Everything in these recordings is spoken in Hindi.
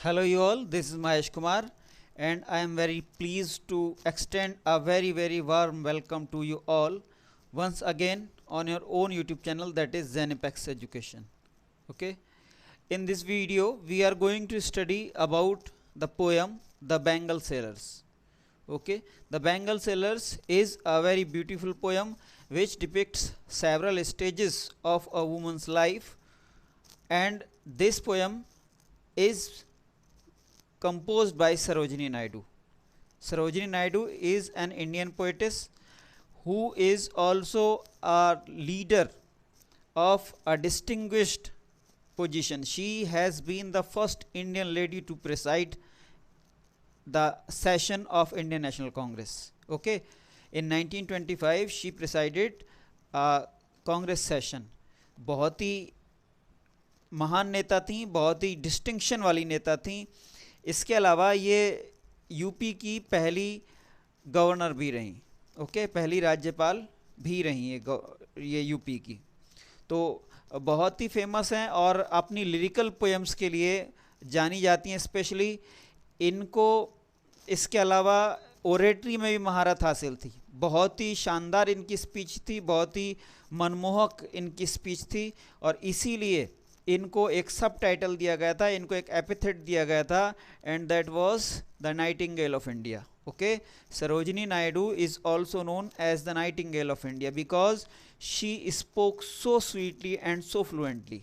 Hello, you all. This is Mahesh Kumar, and I am very pleased to extend a very warm welcome to you all once again on your own YouTube channel, that is Zenipex Education. Okay, in this video, we are going to study about the poem The Bengal Sailors. Okay, The Bengal Sailors is a very beautiful poem which depicts several stages of a woman's life, and this poem is composed by Sarojini Naidu. Sarojini Naidu is an Indian poetess who is also a leader of a distinguished position. She has been the first Indian lady to preside the session of Indian National Congress. Okay, in 1925 she presided a Congress session. बहुत ही महान नेता थी, बहुत ही डिस्टिंक्शन वाली नेता थी. इसके अलावा ये यूपी की पहली गवर्नर भी रहीं. ओके, पहली राज्यपाल भी रही ये यूपी की. तो बहुत ही फेमस हैं और अपनी लिरिकल पोएम्स के लिए जानी जाती हैं. स्पेशली इनको इसके अलावा ओरेटरी में भी महारत हासिल थी. बहुत ही शानदार इनकी स्पीच थी, बहुत ही मनमोहक इनकी स्पीच थी, और इसीलिए इनको एक सब टाइटल दिया गया था, इनको एक एपिथेट दिया गया था, and that was the nightingale of India. Okay, Sarojini Naidu is also known as the nightingale of India because she spoke so sweetly and so fluently.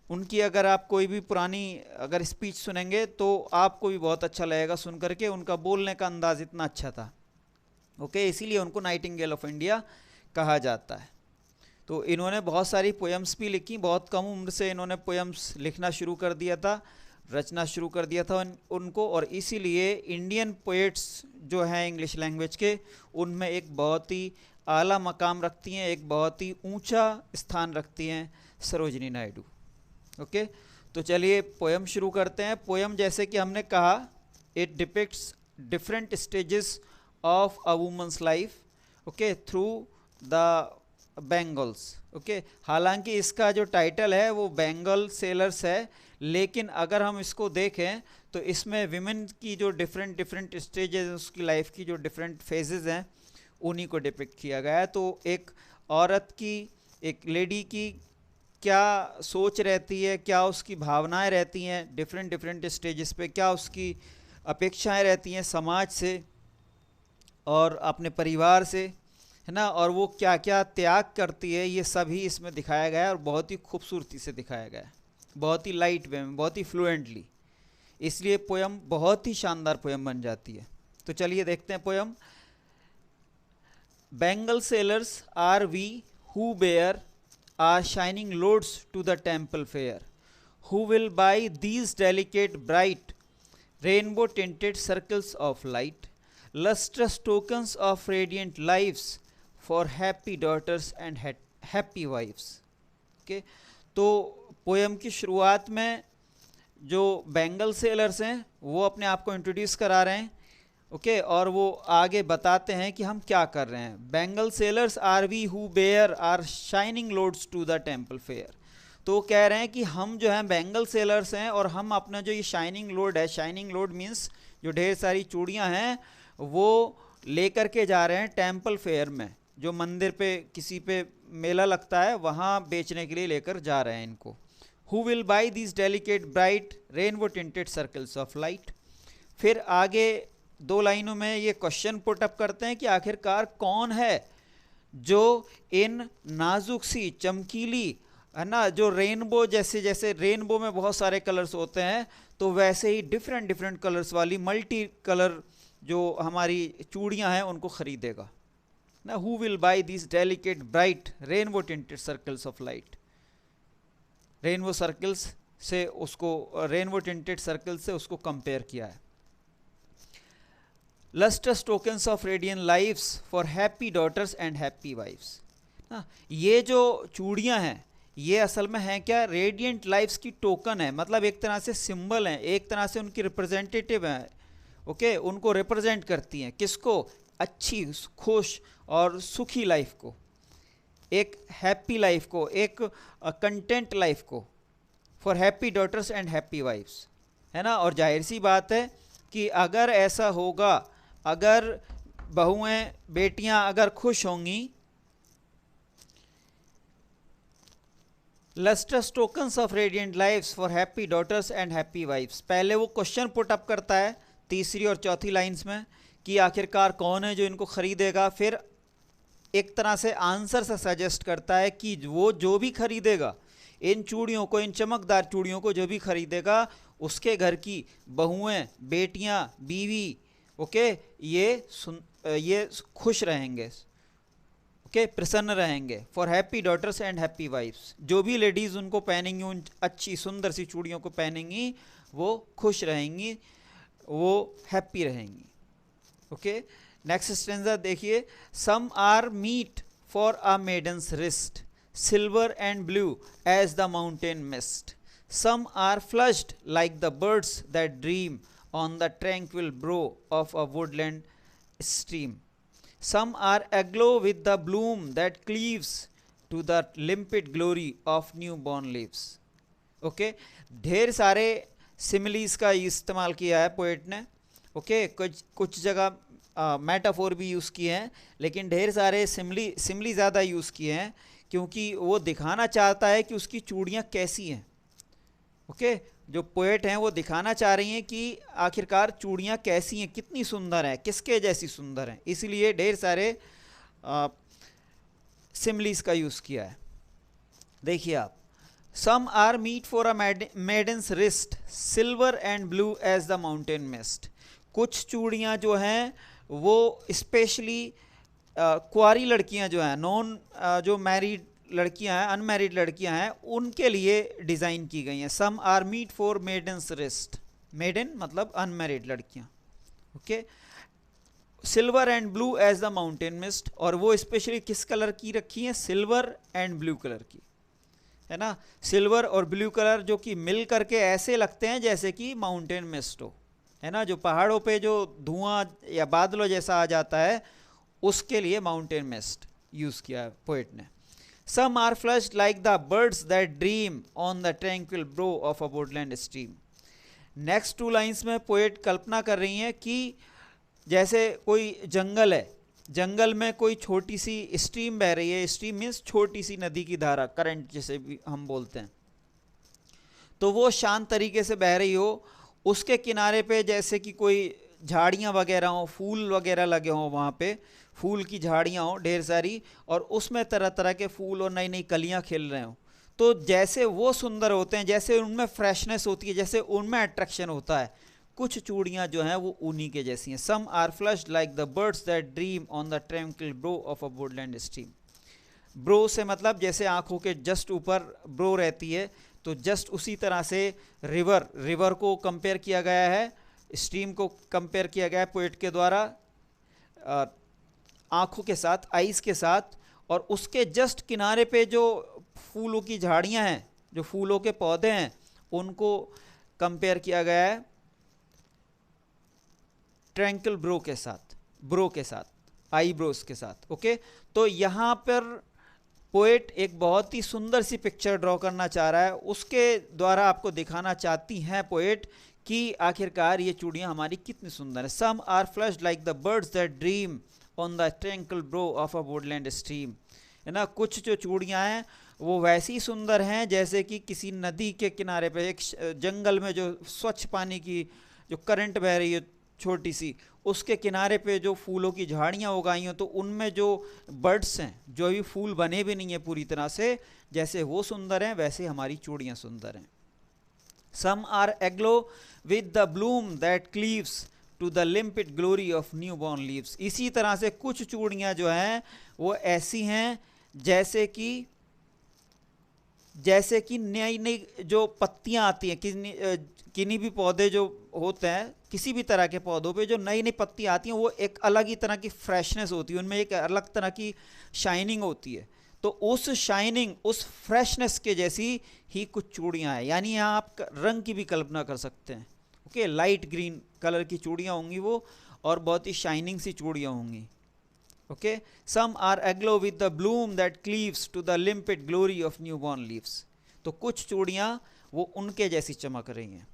उनकी अगर आप कोई भी पुरानी अगर स्पीच सुनेंगे तो आपको भी बहुत अच्छा लगेगा सुन करके. उनका बोलने का अंदाज इतना अच्छा था. ओके, इसीलिए उनको नाइटिंगेल ऑफ इंडिया कहा जाता है. तो इन्होंने बहुत सारी पोएम्स भी लिखी. बहुत कम उम्र से इन्होंने पोएम्स लिखना शुरू कर दिया था, रचना शुरू कर दिया था उनको, और इसीलिए इंडियन पोएट्स जो हैं इंग्लिश लैंग्वेज के, उनमें एक बहुत ही आला मकाम रखती हैं, एक बहुत ही ऊंचा स्थान रखती हैं सरोजिनी नायडू. ओके, तो चलिए पोएम शुरू करते हैं. पोएम जैसे कि हमने कहा, it depicts different stages of a woman's life. Okay, through the bangles. Okay, हालांकि इसका जो टाइटल है वो बेंगल सेलर्स है, लेकिन अगर हम इसको देखें तो इसमें विमेन की जो डिफरेंट स्टेजेस, उसकी लाइफ की जो डिफरेंट फेजेस हैं, उन्हीं को डिपिक्ट किया गया है. तो एक औरत की, एक लेडी की क्या सोच रहती है, क्या उसकी भावनाएं रहती हैं डिफरेंट स्टेजेस पे, क्या उसकी अपेक्षाएं रहती हैं समाज से और अपने परिवार से, है ना, और वो क्या क्या त्याग करती है, ये सभी इसमें दिखाया गया है, और बहुत ही खूबसूरती से दिखाया गया है, बहुत ही लाइट वे में, बहुत ही फ्लुएंटली. इसलिए पोएम बहुत ही शानदार पोएम बन जाती है. तो चलिए देखते हैं poem. Bangle sellers are we who bear our shining loads to the temple fair, who will buy these delicate bright rainbow tinted circles of light, lustrous tokens of radiant lives for happy daughters and happy wives. Okay, तो पोएम की शुरुआत में जो बेंगल सेलर्स हैं वो अपने आप को इंट्रोड्यूस करा रहे हैं. ओके, और वो आगे बताते हैं कि हम क्या कर रहे हैं. Bangle sellers are we who bear our shining loads to the temple fair. तो वो कह रहे हैं कि हम जो हैं बेंगल सेलर्स हैं, और हम अपना जो ये शाइनिंग लोड है, शाइनिंग लोड मीन्स जो ढेर सारी चूड़ियाँ हैं, वो लेकर के जा रहे हैं टेम्पल फेयर में, जो मंदिर पे किसी पे मेला लगता है, वहाँ बेचने के लिए लेकर जा रहे हैं इनको. Who will buy these delicate bright rainbow tinted circles of light. फिर आगे दो लाइनों में ये क्वेश्चन पुट अप करते हैं कि आखिरकार कौन है जो इन नाजुक सी चमकीली, है ना, जो रेनबो, जैसे रेनबो में बहुत सारे कलर्स होते हैं, तो वैसे ही डिफरेंट कलर्स वाली मल्टी कलर जो हमारी चूड़ियाँ हैं उनको खरीदेगा ना. Who will by this delicate bright rainbow tinted circles of light. Rainbow circles से उसको, रेनबो टिंटेड सर्कल से उसको कंपेयर किया है. Lustrous tokens of radiant lives for happy daughters and happy wives. ये जो चूड़ियाँ हैं ये असल में हैं क्या, रेडियंट लाइव्स की टोकन है, मतलब एक तरह से सिंबल है, एक तरह से उनकी रिप्रेजेंटेटिव है. ओके, उनको रिप्रेजेंट करती हैं. किसको? अच्छी, खुश और सुखी लाइफ को, एक हैप्पी लाइफ को, एक कंटेंट लाइफ को. For happy daughters and happy wives. है ना। और जाहिर सी बात है कि अगर ऐसा होगा, अगर बहुएं बेटियां अगर खुश होंगी, lustrous tokens of radiant lives for happy daughters and happy wives. पहले वो क्वेश्चन पुट अप करता है तीसरी और चौथी लाइंस में कि आखिरकार कौन है जो इनको खरीदेगा। फिर एक तरह से आंसर से सजेस्ट करता है कि वो जो भी खरीदेगा इन चूड़ियों को, इन चमकदार चूड़ियों को जो भी खरीदेगा, उसके घर की बहुएं, बेटियां, बीवी, ओके, ये खुश रहेंगे, ओके, प्रसन्न रहेंगे। For happy daughters and happy wives, जो भी लेडीज उनको पहनेंगी, उन अच्छी सुंदर सी चूड़ियों को पहनेंगी, वो खुश रहेंगी, वो हैप्पी रहेंगी। ओके, नेक्स्ट स्टेंजा देखिए। Some are meant for a maiden's wrist, silver and blue as the mountain mist, some are flushed like the birds that dream on the tranquil brow of a woodland stream, some are aglow with the bloom that cleaves to the limpid glory of newborn leaves। Okay, ढेर सारे सिमिलीज का इस्तेमाल किया है पोएट ने। ओके, कुछ जगह मेटाफोर भी यूज़ किए हैं, लेकिन ढेर सारे सिमिली ज़्यादा यूज़ किए हैं क्योंकि वो दिखाना चाहता है कि उसकी चूड़ियाँ कैसी हैं। ओके, जो पोएट हैं वो दिखाना चाह रही हैं कि आखिरकार चूड़ियाँ कैसी हैं, कितनी सुंदर हैं, किसके जैसी सुंदर हैं, इसलिए ढेर सारे सिमिलीज का यूज़ किया है। देखिए आप, some are meant for a maiden's wrist, silver and blue as the mountain mist. कुछ चूड़ियाँ जो हैं वो स्पेशली कुंवारी लड़कियाँ जो हैं, नॉन जो मैरिड लड़कियां हैं, अनमैरिड लड़कियां हैं, उनके लिए डिज़ाइन की गई हैं। Some are meant for maiden's wrist, maiden मतलब अनमैरिड लड़कियां। Okay, silver and blue as the mountain mist, और वो स्पेशली किस कलर की रखी हैं? सिल्वर एंड ब्लू कलर की, है ना। सिल्वर और ब्लू कलर जो कि मिल करके ऐसे लगते हैं जैसे कि माउंटेन मिस्ट हो, है ना। जो पहाड़ों पे जो धुआं या बादलों जैसा आ जाता है, उसके लिए माउंटेन मिस्ट यूज़ किया है पोएट ने। Some are flushed like the birds that dream on the tranquil brow of a woodland stream। Next two lines में पोएट कल्पना कर रही हैं कि जैसे कोई जंगल है, जंगल में कोई छोटी सी स्ट्रीम बह रही है। स्ट्रीम मीन्स छोटी सी नदी की धारा, करंट जिसे भी हम बोलते हैं। तो वो शांत तरीके से बह रही हो, उसके किनारे पे जैसे कि कोई झाड़ियाँ वगैरह हों, फूल वगैरह लगे हों, वहाँ पे फूल की झाड़ियाँ हों ढेर सारी, और उसमें तरह तरह के फूल और नई नई कलियाँ खिल रहे हों। तो जैसे वो सुंदर होते हैं, जैसे उनमें फ्रेशनेस होती है, जैसे उनमें अट्रैक्शन होता है, कुछ चूड़ियाँ जो हैं वो उन्हीं के जैसी हैं। Some are flushed like the birds that dream on the tranquil brow of a woodland stream. Brow से मतलब जैसे आँखों के जस्ट ऊपर ब्रो रहती है, तो जस्ट उसी तरह से रिवर को कंपेयर किया गया है, स्ट्रीम को कंपेयर किया गया है पोएट के द्वारा आँखों के साथ, आइज़ के साथ, और उसके जस्ट किनारे पे जो फूलों की झाड़ियाँ हैं, जो फूलों के पौधे हैं, उनको कंपेयर किया गया है ट्रैंक्विल ब्रो के साथ, आईब्रोज के साथ। ओके, तो यहाँ पर पोएट एक बहुत ही सुंदर सी पिक्चर ड्रॉ करना चाह रहा है। उसके द्वारा आपको दिखाना चाहती हैं पोएट कि आखिरकार ये चूड़ियाँ हमारी कितनी सुंदर है। Some are flushed like the birds that dream on the tranquil brow of a woodland stream, है ना। कुछ जो चूड़ियाँ हैं वो वैसी सुंदर हैं जैसे कि किसी नदी के किनारे पे, एक जंगल में जो स्वच्छ पानी की जो करंट बह रही है छोटी सी, उसके किनारे पे जो फूलों की झाड़ियाँ उगाई हैं, तो उनमें जो बर्ड्स हैं, जो अभी फूल बने भी नहीं है पूरी तरह से, जैसे वो सुंदर हैं वैसे हमारी चूड़ियाँ सुंदर हैं। Some are aglow with the bloom that cleaves to the limpid glory of new born leaves. इसी तरह से कुछ चूड़ियाँ जो हैं वो ऐसी हैं जैसे कि नई नई जो पत्तियाँ आती हैं, किन्हीं भी पौधे जो होते हैं, किसी भी तरह के पौधों पे जो नई नई पत्ती आती हैं, वो एक अलग ही तरह की फ्रेशनेस होती है, उनमें एक अलग तरह की शाइनिंग होती है। तो उस शाइनिंग, उस फ्रेशनेस के जैसी ही कुछ चूड़ियाँ हैं। यानी यहाँ आप रंग की भी कल्पना कर सकते हैं। ओके, लाइट ग्रीन कलर की चूड़ियाँ होंगी वो, और बहुत ही शाइनिंग सी चूड़ियाँ होंगी। Okay, some are aglow with the bloom that cleaves to the limpid glory of new born leaves. तो कुछ चूड़ियाँ वो उनके जैसी चमक रही हैं।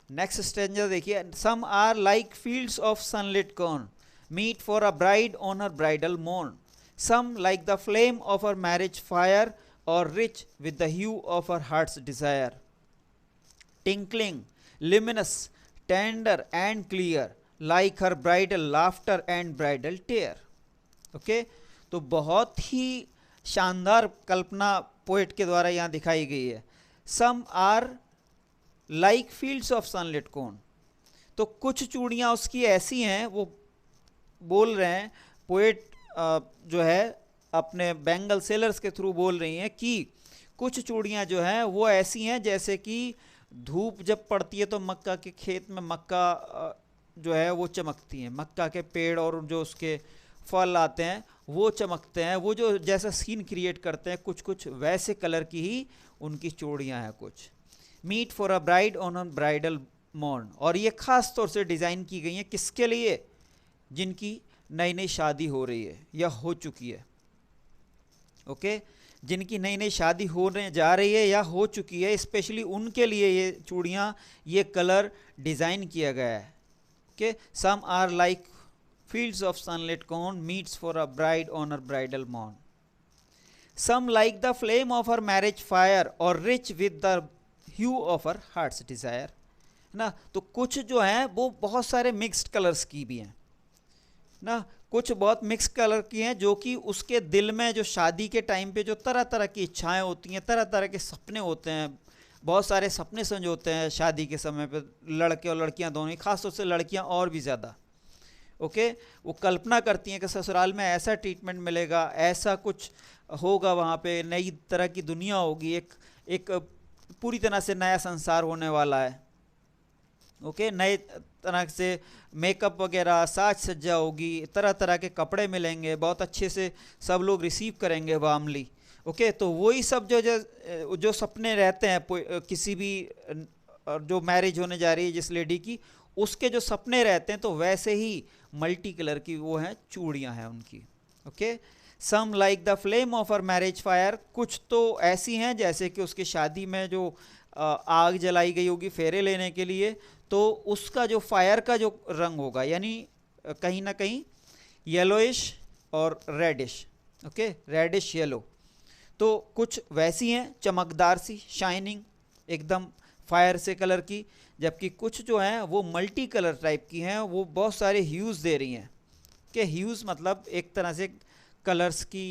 नेक्स्ट स्टेंजर देखिए, some are like fields of sunlit corn meet for a bride on her bridal morn, some like the flame of her marriage fire और rich with the hue of her heart's desire, tinkling luminous tender and clear like her bridal laughter and bridal tear. Okay, तो बहुत ही शानदार कल्पना पोएट के द्वारा यहाँ दिखाई गई है। Some are like fields of sunlit corn, तो कुछ चूड़ियाँ उसकी ऐसी हैं, वो बोल रहे हैं पोएट जो है अपने बैंगल सेलर्स के थ्रू बोल रही हैं कि कुछ चूड़ियाँ जो हैं वो ऐसी हैं जैसे कि धूप जब पड़ती है तो मक्का के खेत में मक्का जो है वो चमकती हैं, मक्का के पेड़ और जो उसके फल आते हैं वो चमकते हैं, वो जो जैसा सीन क्रिएट करते हैं, कुछ कुछ वैसे कलर की ही उनकी चूड़ियाँ हैं कुछ। Meant for a bride on a bridal morn, और ये ख़ास तौर से डिज़ाइन की गई हैं किसके लिए? जिनकी नई नई शादी हो रही है या हो चुकी है। ओके, जिनकी नई नई शादी होने जा रही है या हो चुकी है, स्पेशली उनके लिए ये चूड़ियाँ, ये कलर डिज़ाइन किया गया है। Okay, some are like fields of sunlit corn meets for a bride on her bridal morn, some like the flame of her marriage fire or rich with the hue of her heart's desire, है ना। तो कुछ जो हैं वो बहुत सारे मिक्स्ड कलर्स की भी हैं ना, कुछ बहुत मिक्स कलर की हैं जो कि उसके दिल में जो शादी के टाइम पे जो तरह तरह की इच्छाएं होती हैं, तरह तरह के सपने होते हैं, बहुत सारे सपने संजोते हैं शादी के समय पे लड़के और लड़कियां दोनों ही, खासतौर से लड़कियां और भी ज़्यादा। ओके, वो कल्पना करती हैं कि ससुराल में ऐसा ट्रीटमेंट मिलेगा, ऐसा कुछ होगा, वहाँ पे नई तरह की दुनिया होगी, एक पूरी तरह से नया संसार होने वाला है। ओके, नए तरह से मेकअप वगैरह, साज सज्जा होगी, तरह तरह के कपड़े मिलेंगे, बहुत अच्छे से सब लोग रिसीव करेंगे वार्मली। ओके, तो वही सब जो सपने रहते हैं किसी भी जो मैरिज होने जा रही है जिस लेडी की, उसके जो सपने रहते हैं, तो वैसे ही मल्टी कलर की वो हैं चूड़ियाँ हैं उनकी। Okay, some like the flame of her marriage fire, कुछ तो ऐसी हैं जैसे कि उसकी शादी में जो आग जलाई गई होगी फेरे लेने के लिए, तो उसका जो फायर का जो रंग होगा, यानी कहीं ना कहीं येलोइश और रेडिश। ओके, रेडिश येलो, तो कुछ वैसी हैं चमकदार सी, शाइनिंग एकदम फायर से कलर की, जबकि कुछ जो हैं वो मल्टी कलर टाइप की हैं, वो बहुत सारे ह्यूज़ दे रही हैं। कि ह्यूज़ मतलब एक तरह से कलर्स की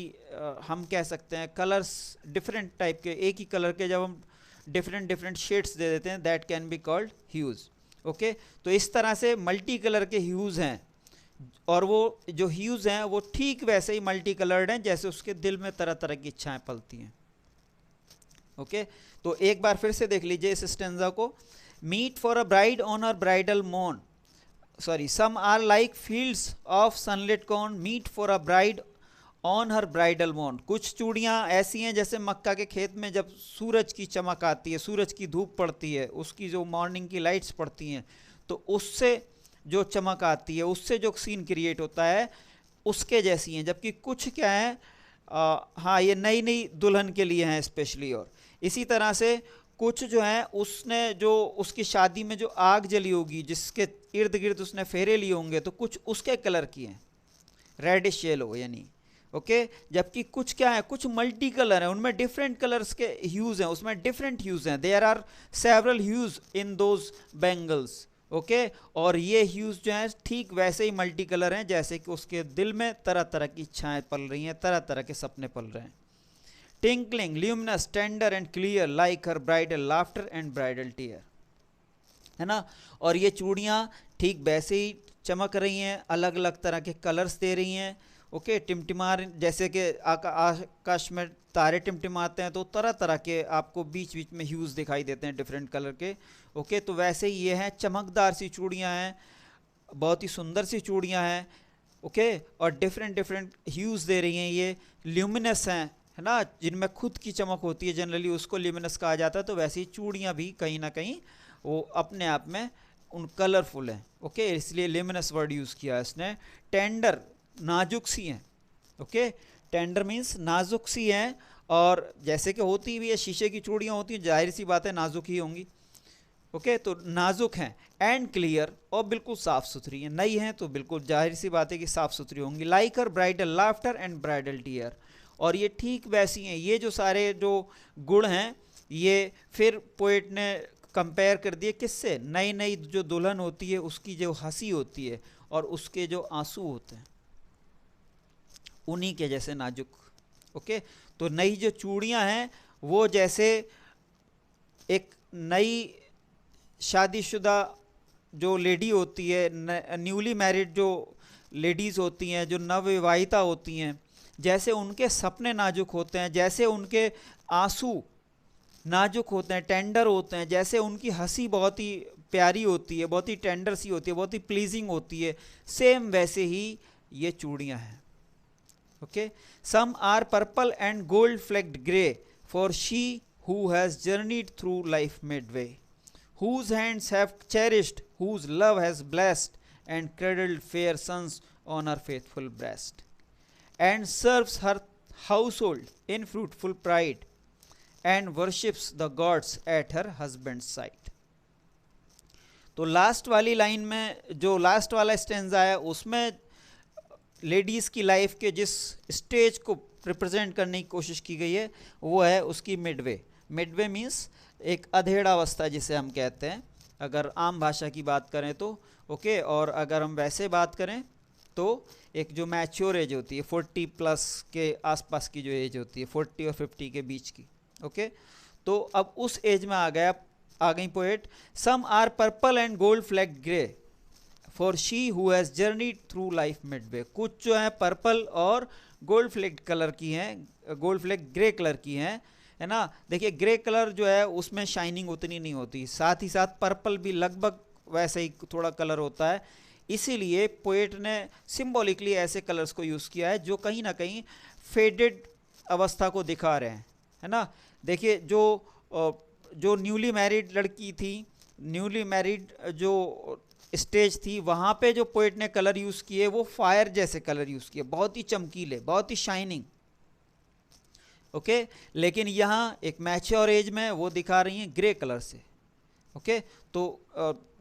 हम कह सकते हैं, कलर्स डिफरेंट टाइप के, एक ही कलर के जब हम डिफरेंट डिफरेंट शेड्स दे देते हैं, that can be called hues. Okay, तो इस तरह से मल्टी कलर के ह्यूज़ हैं, और वो जो ह्यूज़ हैं वो ठीक वैसे ही मल्टी कलर्ड हैं जैसे उसके दिल में तरह तरह की इच्छाएँ पलती हैं। ओके, तो एक बार फिर से देख लीजिए इस स्टेंजा को। Meant for a bride on her bridal morn, sorry, some are like fields of sunlit corn meet for a bride on her bridal morn, कुछ चूड़ियाँ ऐसी हैं जैसे मक्का के खेत में जब सूरज की चमक आती है, सूरज की धूप पड़ती है, उसकी जो मॉर्निंग की लाइट्स पड़ती हैं, तो उससे जो चमक आती है, उससे जो सीन क्रिएट होता है, उसके जैसी हैं। जबकि कुछ क्या है, हाँ, ये नई नई दुल्हन के लिए हैं स्पेशली। और इसी तरह से कुछ जो हैं उसने जो उसकी शादी में जो आग जली होगी, जिसके इर्द गिर्द उसने फेरे लिए होंगे, तो कुछ उसके कलर की हैं, रेडिश येलो यानी। ओके, जबकि कुछ क्या है, कुछ मल्टी कलर है, उनमें डिफरेंट कलर्स के ह्यूज़ हैं, उसमें डिफरेंट ह्यूज़ हैं, there are several hues in those bangles. Okay, और ये ह्यूज़ जो हैं ठीक वैसे ही मल्टी कलर हैं जैसे कि उसके दिल में तरह तरह की इच्छाएं पल रही हैं, तरह तरह के सपने पल रहे हैं। Tinkling luminous tender and clear like her bridal laughter and bridal tear, है ना। और ये चूड़ियाँ ठीक वैसे ही चमक रही हैं, अलग अलग तरह के कलर्स दे रही हैं। ओके, टिमटिमार, जैसे कि आकाश में तारे टिमटिमाते हैं तो तरह तरह के आपको बीच बीच में ह्यूज़ दिखाई देते हैं डिफरेंट कलर के। ओके, तो वैसे ही ये हैं चमकदार सी चूड़ियाँ हैं, बहुत ही सुंदर सी चूड़ियाँ हैं। ओके, और डिफरेंट डिफरेंट ह्यूज़ दे रही हैं, ये ल्यूमिनस हैं, है ना, जिनमें खुद की चमक होती है, जनरली उसको ल्यूमिनस कहा जाता है। तो वैसे ही चूड़ियाँ भी कहीं ना कहीं वो अपने आप में उन कलरफुल हैं। ओके, इसलिए ल्यूमिनस वर्ड यूज़ किया है इसने। टेंडर, नाजुक सी हैं। ओके, टेंडर मीन्स नाजुक सी हैं, और जैसे कि होती भी है, शीशे की चूड़ियाँ होती हैं, जाहिर सी बात है नाजुक ही होंगी। ओके, तो नाजुक हैं, एंड क्लियर, और बिल्कुल साफ सुथरी हैं। नई हैं तो बिल्कुल जाहिर सी बात है कि साफ सुथरी होंगी। Like her bridal laughter and bridal tear, और ये ठीक वैसी हैं। ये जो सारे जो गुण हैं ये फिर पोएट ने कंपेयर कर दिए किससे? नई नई जो दुल्हन होती है उसकी जो हंसी होती है और उसके जो आंसू होते हैं उन्हीं के जैसे नाजुक। ओके, तो नई जो चूड़ियां हैं वो जैसे एक नई शादीशुदा जो लेडी होती है, न्यूली मैरिड जो लेडीज़ होती हैं, जो नवविवाहिता होती हैं, जैसे उनके सपने नाजुक होते हैं, जैसे उनके आंसू नाजुक होते हैं, टेंडर होते हैं, जैसे उनकी हंसी बहुत ही प्यारी होती है, बहुत ही टेंडर सी होती है, बहुत ही प्लीजिंग होती है, सेम वैसे ही ये चूड़ियाँ हैं। Okay, some are purple and gold flecked grey for she who has journeyed through life midway, whose hands have cherished, whose love has blessed, and cradled fair sons on her faithful breast, and serves her household in fruitful pride, and worships the gods at her husband's side. तो लास्ट वाली लाइन में जो लास्ट वाला स्टेंजा है उसमें लेडीज़ की लाइफ के जिस स्टेज को रिप्रेजेंट करने की कोशिश की गई है वो है उसकी मिडवे। मिडवे मीन्स एक अधेड़ावस्था जिसे हम कहते हैं, अगर आम भाषा की बात करें तो। ओके, और अगर हम वैसे बात करें तो एक जो मैच्योर एज होती है 40 प्लस के आसपास की जो एज होती है, 40 और 50 के बीच की। ओके, तो अब उस एज में आ गई poet. Some are purple and gold flag grey for she who has journeyed through life midway. कुछ जो है पर्पल और गोल्ड फ्लेक्ड कलर की हैं, गोल्ड फ्लेक ग्रे कलर की हैं, है ना। देखिए ग्रे कलर जो है उसमें शाइनिंग उतनी नहीं होती, साथ ही साथ पर्पल भी लगभग वैसे ही थोड़ा कलर होता है। इसीलिए पोएट ने सिंबॉलिकली ऐसे कलर्स को यूज़ किया है जो कहीं ना कहीं फेडेड अवस्था को दिखा रहे हैं, है ना। देखिए जो न्यूली मैरिड लड़की थी, न्यूली मैरिड जो स्टेज थी, वहाँ पे जो पोएट ने कलर यूज़ किए वो फायर जैसे कलर यूज़ किए, बहुत ही चमकीले, बहुत ही शाइनिंग। ओके, लेकिन यहाँ एक मैच्योर एज में वो दिखा रही हैं ग्रे कलर से। ओके, तो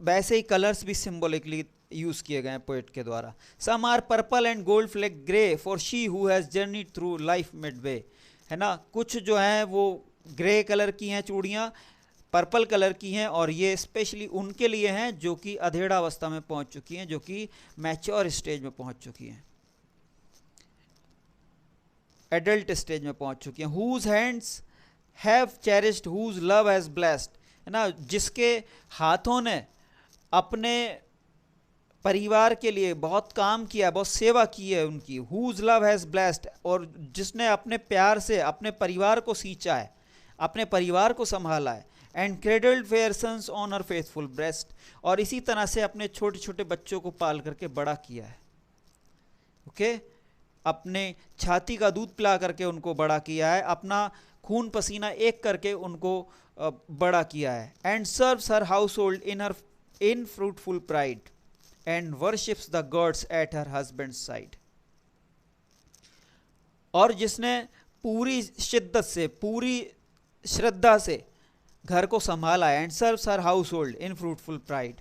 वैसे ही कलर्स भी सिंबॉलिकली यूज़ किए गए हैं पोएट के द्वारा। Some are purple and gold fleck grey for she who has journeyed through life midway, है ना। कुछ जो है वो ग्रे कलर की हैं चूड़ियाँ, पर्पल कलर की हैं, और ये स्पेशली उनके लिए हैं जो कि अधेड़ावस्था में पहुंच चुकी हैं, जो कि मैच्योर स्टेज में पहुंच चुकी हैं, एडल्ट स्टेज में पहुंच चुकी हैं। Whose hands have cherished whose love has blessed, है ना, जिसके हाथों ने अपने परिवार के लिए बहुत काम किया, बहुत सेवा की है उनकी। हुज लव हैज़ ब्लेस्ड, और जिसने अपने प्यार से अपने परिवार को सींचा है, अपने परिवार को संभाला है। And cradled fair sons on her faithful breast, और इसी तरह से अपने छोटे छोटे बच्चों को पाल करके बड़ा किया है। ओके, अपने छाती का दूध पिला करके उनको बड़ा किया है, अपना खून पसीना एक करके उनको बड़ा किया है। And serves her house hold in fruitful pride and worships the gods at her husband's side, और जिसने पूरी शिद्दत से, पूरी श्रद्धा से घर को संभाला है। And serves her house hold in fruitful pride,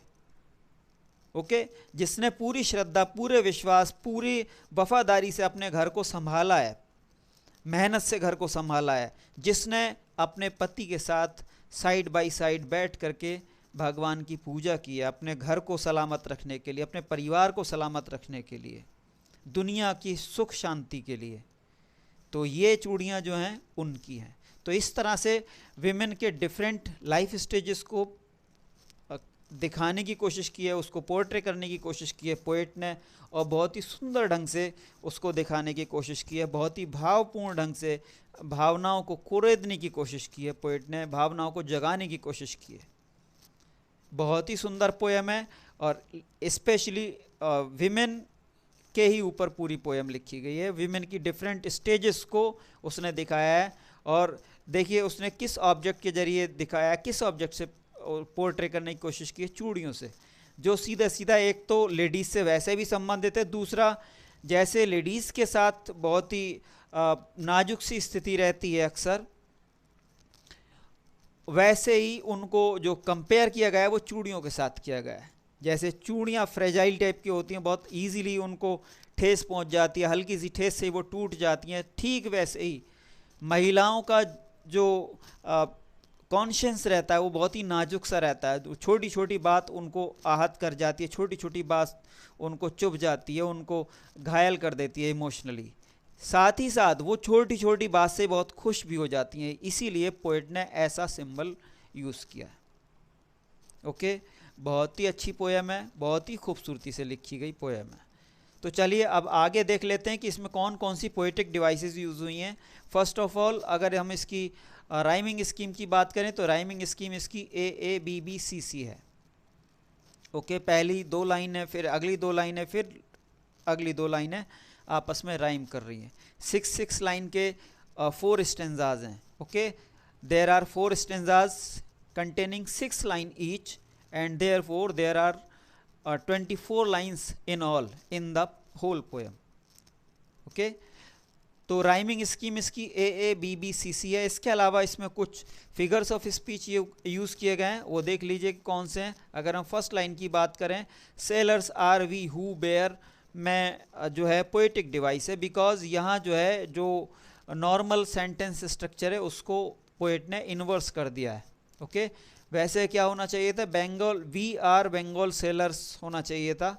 okay, जिसने पूरी श्रद्धा, पूरे विश्वास, पूरी वफादारी से अपने घर को संभाला है, मेहनत से घर को संभाला है, जिसने अपने पति के साथ साइड बाय साइड बैठ करके भगवान की पूजा की है, अपने घर को सलामत रखने के लिए, अपने परिवार को सलामत रखने के लिए, दुनिया की सुख शांति के लिए। तो ये चूड़ियाँ जो हैं उनकी हैं। तो इस तरह से विमेन के डिफरेंट लाइफ स्टेजेस को दिखाने की कोशिश की है, उसको पोर्ट्रे करने की कोशिश की है पोएट ने, और बहुत ही सुंदर ढंग से उसको दिखाने की कोशिश की है, बहुत ही भावपूर्ण ढंग से भावनाओं को कुरेदने की कोशिश की है पोएट ने, भावनाओं को जगाने की कोशिश की है। बहुत ही सुंदर पोएम है, और स्पेशली विमेन के ही ऊपर पूरी पोएम लिखी गई है। विमेन की डिफरेंट स्टेजेस को उसने दिखाया है, और देखिए उसने किस ऑब्जेक्ट के जरिए दिखाया, किस ऑब्जेक्ट से पोर्ट्रे करने की कोशिश की है, चूड़ियों से, जो सीधा सीधा एक तो लेडीज़ से वैसे भी संबंधित है, दूसरा जैसे लेडीज़ के साथ बहुत ही नाजुक सी स्थिति रहती है अक्सर, वैसे ही उनको जो कंपेयर किया गया है वो चूड़ियों के साथ किया गया है। जैसे चूड़ियाँ फ्रेजाइल टाइप की होती हैं, बहुत इजीली उनको ठेस पहुंच जाती है, हल्की सी ठेस से ही वो टूट जाती हैं, ठीक वैसे ही महिलाओं का जो कॉन्शियस रहता है वो बहुत ही नाजुक सा रहता है। तो छोटी छोटी बात उनको आहत कर जाती है, छोटी छोटी बात उनको चुभ जाती है, उनको घायल कर देती है इमोशनली। साथ ही साथ वो छोटी छोटी बात से बहुत खुश भी हो जाती हैं, इसीलिए पोएट ने ऐसा सिंबल यूज़ किया है। ओके, बहुत ही अच्छी पोएम है, बहुत ही खूबसूरती से लिखी गई पोएम है। तो चलिए अब आगे देख लेते हैं कि इसमें कौन कौन सी पोएटिक डिवाइसेस यूज़ हुई हैं। फर्स्ट ऑफ ऑल अगर हम इसकी राइमिंग स्कीम की बात करें तो राइमिंग स्कीम इसकी AABBCC है। ओके, पहली 2 लाइन है, फिर अगली 2 लाइन है, फिर अगली 2 लाइनें आपस में राइम कर रही हैं। 6 लाइन के 4 स्टेंजाज हैं। Okay, there are 4 stanzas containing 6 line each, and therefore there are 24 lines in all in the whole poem. Okay, तो राइमिंग स्कीम इसकी AABBCC है। इसके अलावा इसमें कुछ फिगर्स ऑफ स्पीच यूज़ किए गए हैं, वो देख लीजिए कौन से हैं। अगर हम फर्स्ट लाइन की बात करें, sellers are we who bear में जो है पोएटिक डिवाइस है, बिकॉज यहाँ जो है जो नॉर्मल सेंटेंस स्ट्रक्चर है उसको पोएट ने इन्वर्स कर दिया है। ओके, वैसे क्या होना चाहिए था, bangle we are bangle sellers होना चाहिए था।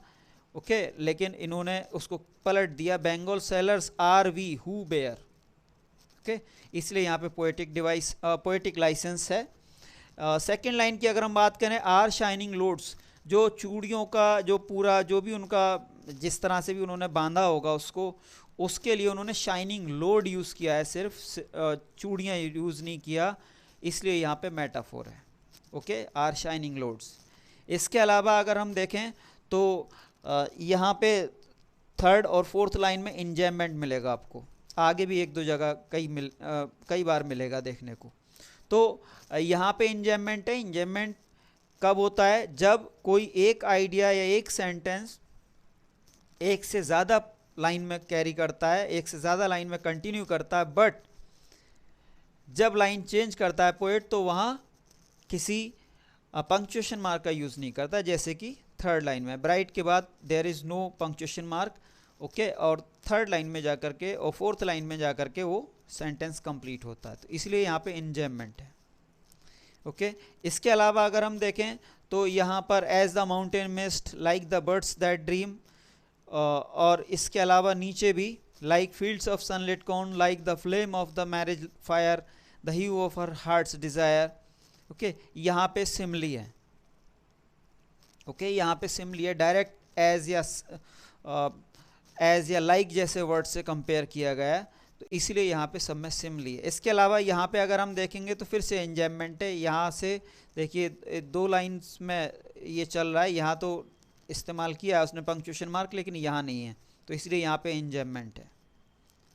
ओके, लेकिन इन्होंने उसको पलट दिया, bangle sellers are we who bear. Okay, इसलिए यहाँ पे पोएटिक डिवाइस पोएटिक लाइसेंस है। सेकेंड लाइन की अगर हम बात करें, आर शाइनिंग लोड्स, जो चूड़ियों का जो पूरा जो भी उनका जिस तरह से भी उन्होंने बांधा होगा उसको, उसके लिए उन्होंने शाइनिंग लोड यूज़ किया है, सिर्फ चूड़ियाँ यूज़ नहीं किया, इसलिए यहाँ पे मेटाफोर है। Okay, our shining loads. इसके अलावा अगर हम देखें तो यहाँ पे थर्ड और फोर्थ लाइन में इंजॉयमेंट मिलेगा आपको, आगे भी एक दो जगह कई बार मिलेगा देखने को। तो यहाँ पे इंजॉयमेंट है। इंजॉयमेंट कब होता है, जब कोई एक आइडिया या एक सेंटेंस एक से ज़्यादा लाइन में कैरी करता है, एक से ज़्यादा लाइन में कंटिन्यू करता है, बट जब लाइन चेंज करता है पोएट तो वहाँ किसी पंक्चुएशन मार्क का यूज़ नहीं करता, जैसे कि थर्ड लाइन में ब्राइट के बाद there is no punctuation mark. Okay, और थर्ड लाइन में जाकर के और फोर्थ लाइन में जाकर के वो सेंटेंस कंप्लीट होता है, तो इसलिए यहाँ पे इंजॉयमेंट है। ओके, इसके अलावा अगर हम देखें तो यहाँ पर as the mountain mist like the birds that dream, और इसके अलावा नीचे भी like fields of sunlit corn, like the flame of the marriage fire, the hue of her heart's desire. Okay, यहाँ पे सिमली है। ओके, यहाँ पे सिमली है, डायरेक्ट एज या लाइक जैसे वर्ड से कंपेयर किया गया है, तो इसलिए यहाँ पे सब में सिमली है। इसके अलावा यहाँ पे अगर हम देखेंगे तो फिर से एंजॉयमेंट है। यहाँ से देखिए 2 लाइन्स में ये चल रहा है, यहाँ तो इस्तेमाल किया है उसने पंक्चुएशन मार्क, लेकिन यहाँ नहीं है, तो इसलिए यहाँ पे एंजॉयमेंट है।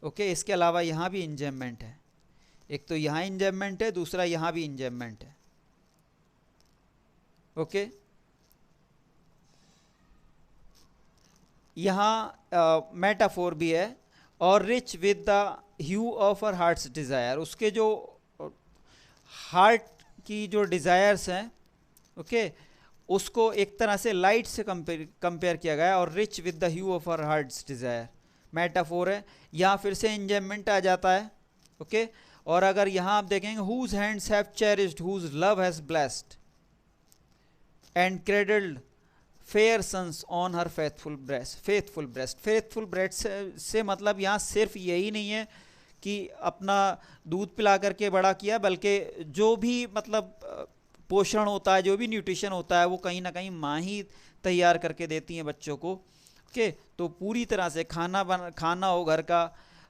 ओके, इसके अलावा यहाँ भी एंजॉयमेंट है, एक तो यहाँ एंजॉयमेंट है, दूसरा यहाँ भी एंजॉयमेंट है। ओके, यहाँ मेटाफोर भी है, और rich with the hue of our heart's desire, उसके जो हार्ट की जो डिज़ायर्स हैं, ओके, उसको एक तरह से लाइट से कंपेयर किया गया, और rich with the hue of our heart's desire metaphor है। यहाँ फिर से एंजॉयमेंट आ जाता है। ओके, और अगर यहाँ आप देखेंगे, whose hands have cherished whose love has blessed and cradled fair sons on her faithful breast. Faithful breast से मतलब यहाँ सिर्फ यही नहीं है कि अपना दूध पिला करके बड़ा किया, बल्कि जो भी मतलब पोषण होता है, जो भी न्यूट्रिशन होता है, वो कहीं ना कहीं माँ ही तैयार करके देती हैं बच्चों को। ओके, तो पूरी तरह से खाना हो घर का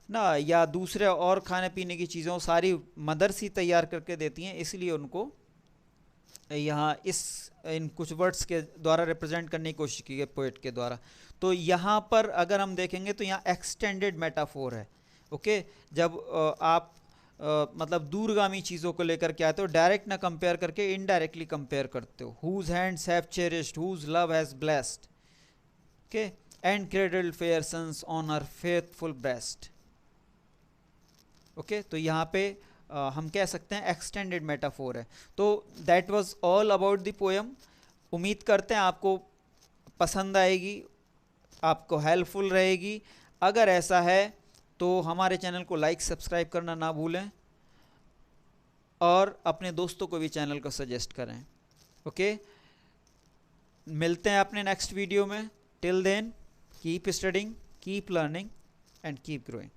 ना, या दूसरे और खाने पीने की चीज़ों, सारी मदर्स ही तैयार करके देती हैं, इसलिए उनको यहाँ इन कुछ वर्ड्स के द्वारा रिप्रेजेंट करने की कोशिश की गई पोएट के द्वारा। तो यहाँ पर अगर हम देखेंगे तो यहाँ एक्सटेंडेड मेटाफोर है। ओके, जब आप मतलब दूरगामी चीज़ों को लेकर के आते हो, डायरेक्ट ना कंपेयर करके इनडायरेक्टली कंपेयर करते हो। Whose hands have cherished whose love has blessed, okay, and cradled fair sons on her faithful breast. Okay, तो यहाँ पे हम कह सकते हैं एक्सटेंडेड मेटाफोर है। तो that was all about the poem. उम्मीद करते हैं आपको पसंद आएगी, आपको हेल्पफुल रहेगी। अगर ऐसा है तो हमारे चैनल को लाइक सब्सक्राइब करना ना भूलें और अपने दोस्तों को भी चैनल को सजेस्ट करें। ओके, मिलते हैं अपने नेक्स्ट वीडियो में। Till then keep studying, keep learning and keep growing.